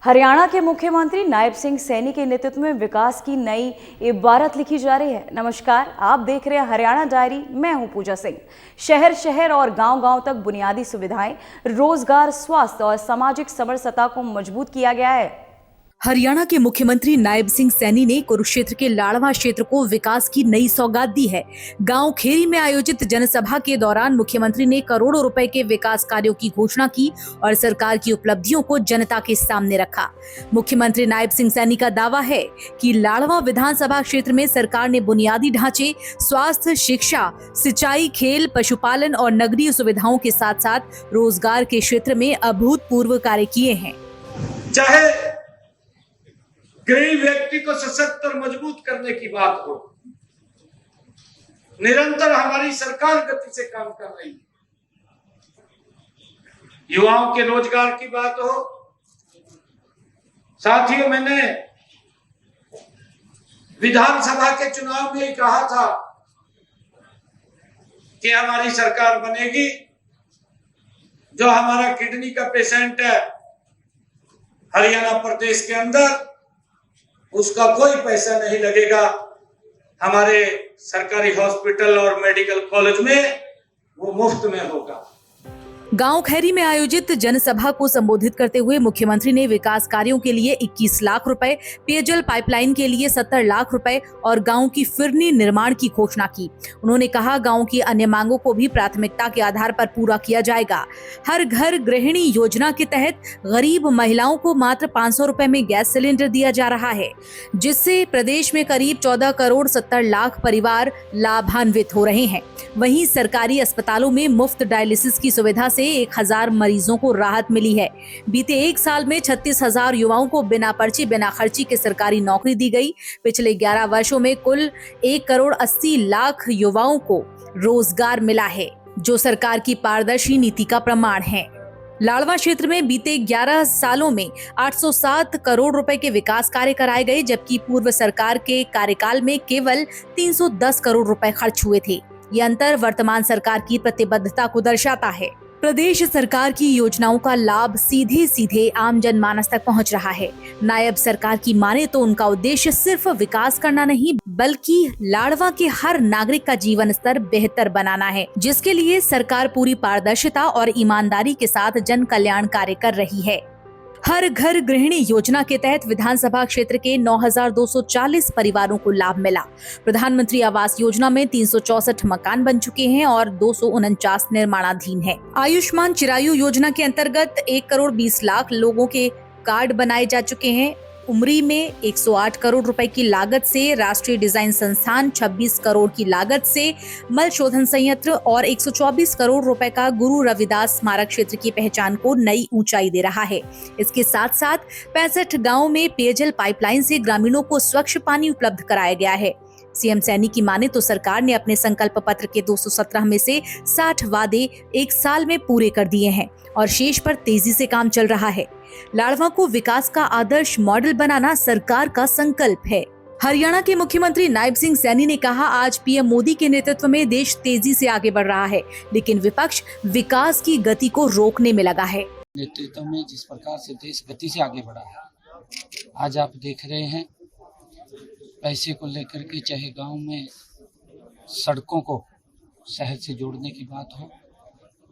हरियाणा के मुख्यमंत्री नायब सिंह सैनी के नेतृत्व में विकास की नई इबारत लिखी जा रही है। नमस्कार, आप देख रहे हैं हरियाणा डायरी। मैं हूं पूजा सिंह। शहर शहर और गांव-गांव तक बुनियादी सुविधाएं, रोजगार, स्वास्थ्य और सामाजिक समरसता को मजबूत किया गया है। हरियाणा के मुख्यमंत्री नायब सिंह सैनी ने कुरुक्षेत्र के लाड़वा क्षेत्र को विकास की नई सौगात दी है। गांव खेरी में आयोजित जनसभा के दौरान मुख्यमंत्री ने करोड़ों रुपए के विकास कार्यों की घोषणा की और सरकार की उपलब्धियों को जनता के सामने रखा। मुख्यमंत्री नायब सिंह सैनी का दावा है कि लाड़वा विधानसभा क्षेत्र में सरकार ने बुनियादी ढांचे, स्वास्थ्य, शिक्षा, सिंचाई, खेल, पशुपालन और नगरीय सुविधाओं के साथ साथ रोजगार के क्षेत्र में अभूतपूर्व कार्य किए हैं। चाहे गरीब व्यक्ति को सशक्त और मजबूत करने की बात हो, निरंतर हमारी सरकार गति से काम कर रही है। युवाओं के रोजगार की बात हो, साथियों, मैंने विधानसभा के चुनाव में ही कहा था कि हमारी सरकार बनेगी। जो हमारा किडनी का पेशेंट है हरियाणा प्रदेश के अंदर, उसका कोई पैसा नहीं लगेगा। हमारे सरकारी हॉस्पिटल और मेडिकल कॉलेज में वो मुफ्त में होगा। गांव खैरी में आयोजित जनसभा को संबोधित करते हुए मुख्यमंत्री ने विकास कार्यों के लिए 21 लाख रुपए, पेयजल पाइपलाइन के लिए 70 लाख रुपए और गांव की फिरनी निर्माण की घोषणा की। उन्होंने कहा, गांव की अन्य मांगों को भी प्राथमिकता के आधार पर पूरा किया जाएगा। हर घर गृहिणी योजना के तहत गरीब महिलाओं को मात्र 500 रुपए में गैस सिलेंडर दिया जा रहा है, जिससे प्रदेश में करीब 14 करोड़ 70 लाख परिवार लाभान्वित हो रहे हैं। वहीं सरकारी अस्पतालों में मुफ्त डायलिसिस की सुविधा से 1000 मरीजों को राहत मिली है। बीते एक साल में 36,000 युवाओं को बिना पर्ची बिना खर्ची के सरकारी नौकरी दी गई। पिछले 11 वर्षों में कुल 1 करोड़ 80 लाख युवाओं को रोजगार मिला है, जो सरकार की पारदर्शी नीति का प्रमाण है। लाड़वा क्षेत्र में बीते 11 सालों में 807 करोड़ रुपए के विकास कार्य कराए गए, जबकि पूर्व सरकार के कार्यकाल में केवल 310 करोड़ रुपए खर्च हुए थे। ये अंतर वर्तमान सरकार की प्रतिबद्धता को दर्शाता है। प्रदेश सरकार की योजनाओं का लाभ सीधे सीधे आम जनमानस तक पहुंच रहा है। नायब सरकार की माने तो उनका उद्देश्य सिर्फ विकास करना नहीं, बल्कि लाड़वा के हर नागरिक का जीवन स्तर बेहतर बनाना है, जिसके लिए सरकार पूरी पारदर्शिता और ईमानदारी के साथ जन कल्याण कार्य कर रही है। हर घर गृहिणी योजना के तहत विधानसभा क्षेत्र के 9,240 परिवारों को लाभ मिला। प्रधानमंत्री आवास योजना में 364 मकान बन चुके हैं और 249 निर्माणाधीन हैं। आयुष्मान चिरायु योजना के अंतर्गत 1 करोड़ 20 लाख लोगों के कार्ड बनाए जा चुके हैं। उमरी में 108 करोड़ रुपए की लागत से राष्ट्रीय डिजाइन संस्थान, 26 करोड़ की लागत से मल शोधन संयंत्र और 124 करोड़ रुपए का गुरु रविदास स्मारक क्षेत्र की पहचान को नई ऊंचाई दे रहा है। इसके साथ साथ 65 गांवों में पेयजल पाइपलाइन से ग्रामीणों को स्वच्छ पानी उपलब्ध कराया गया है। सीएम सैनी की माने तो सरकार ने अपने संकल्प पत्र के 217 में से 60 वादे एक साल में पूरे कर दिए हैं और शेष पर तेजी से काम चल रहा है। लाड़वा को विकास का आदर्श मॉडल बनाना सरकार का संकल्प है। हरियाणा के मुख्यमंत्री नायब सिंह सैनी ने कहा, आज पीएम मोदी के नेतृत्व में देश तेजी से आगे बढ़ रहा है, लेकिन विपक्ष विकास की गति को रोकने में लगा है। नेतृत्व में जिस प्रकार से देश गति से आगे बढ़ा है, आज आप देख रहे हैं, पैसे को लेकर के चाहे गांव में सड़कों को शहर से जोड़ने की बात हो,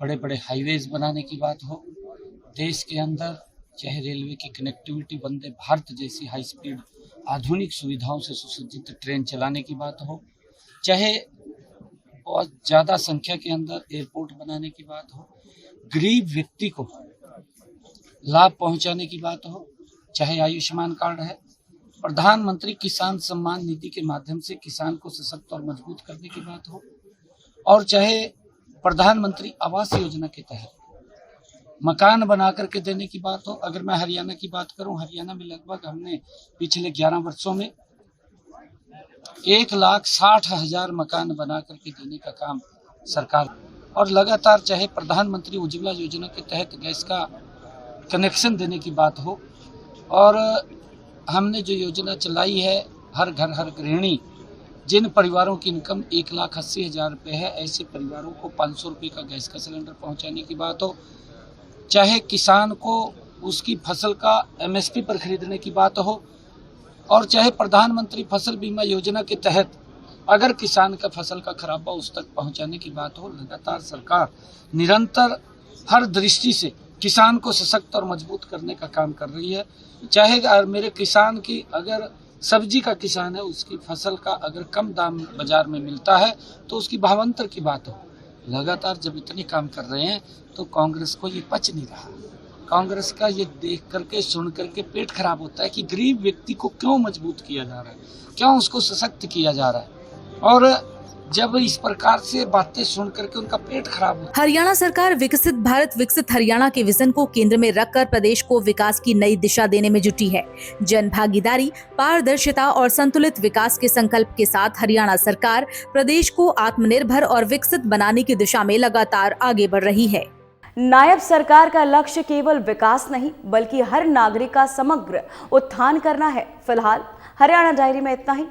बड़े बड़े हाईवेज बनाने की बात हो, देश के अंदर चाहे रेलवे की कनेक्टिविटी, वंदे भारत जैसी हाई स्पीड आधुनिक सुविधाओं से सुसज्जित ट्रेन चलाने की बात हो, चाहे बहुत ज़्यादा संख्या के अंदर एयरपोर्ट बनाने की बात हो, गरीब व्यक्ति को लाभ पहुंचाने की बात हो, चाहे आयुष्मान कार्ड है, प्रधानमंत्री किसान सम्मान निधि के माध्यम से किसान को सशक्त और मजबूत करने की बात हो, और चाहे प्रधानमंत्री आवास योजना के तहत मकान बना करके देने की बात हो। अगर मैं हरियाणा की बात करूं, हरियाणा में लगभग हमने पिछले 11 वर्षों में 1,60,000 मकान बना करके देने का काम सरकार, और लगातार चाहे प्रधानमंत्री उज्ज्वला योजना के तहत गैस का कनेक्शन देने की बात हो, और हमने जो योजना चलाई है हर घर हर गृहिणी, जिन परिवारों की इनकम 1,80,000 रुपये है, ऐसे परिवारों को 500 रुपये का गैस का सिलेंडर पहुंचाने की बात हो, चाहे किसान को उसकी फसल का एमएसपी पर खरीदने की बात हो, और चाहे प्रधानमंत्री फसल बीमा योजना के तहत अगर किसान का फसल का खराबा उस तक पहुंचाने की बात हो, लगातार सरकार निरंतर हर दृष्टि से किसान को सशक्त और मजबूत करने का काम कर रही है। चाहे मेरे किसान की, अगर सब्जी का किसान है, उसकी फसल का अगर कम दाम बाजार में मिलता है तो उसकी भावांतर की बात हो। लगातार जब इतने काम कर रहे हैं तो कांग्रेस को ये पच नहीं रहा। कांग्रेस का ये देख करके सुन करके पेट खराब होता है कि गरीब व्यक्ति को क्यों मजबूत किया जा रहा है, क्यों उसको सशक्त किया जा रहा है। और जब इस प्रकार से बातें सुन करके उनका पेट खराब होता है। हरियाणा सरकार विकसित भारत विकसित हरियाणा के विजन को केंद्र में रखकर प्रदेश को विकास की नई दिशा देने में जुटी है। जन भागीदारी, पारदर्शिता और संतुलित विकास के संकल्प के साथ हरियाणा सरकार प्रदेश को आत्मनिर्भर और विकसित बनाने की दिशा में लगातार आगे बढ़ रही है। नायब सरकार का लक्ष्य केवल विकास नहीं बल्कि हर नागरिक का समग्र उत्थान करना है। फिलहाल हरियाणा डायरी में इतना ही।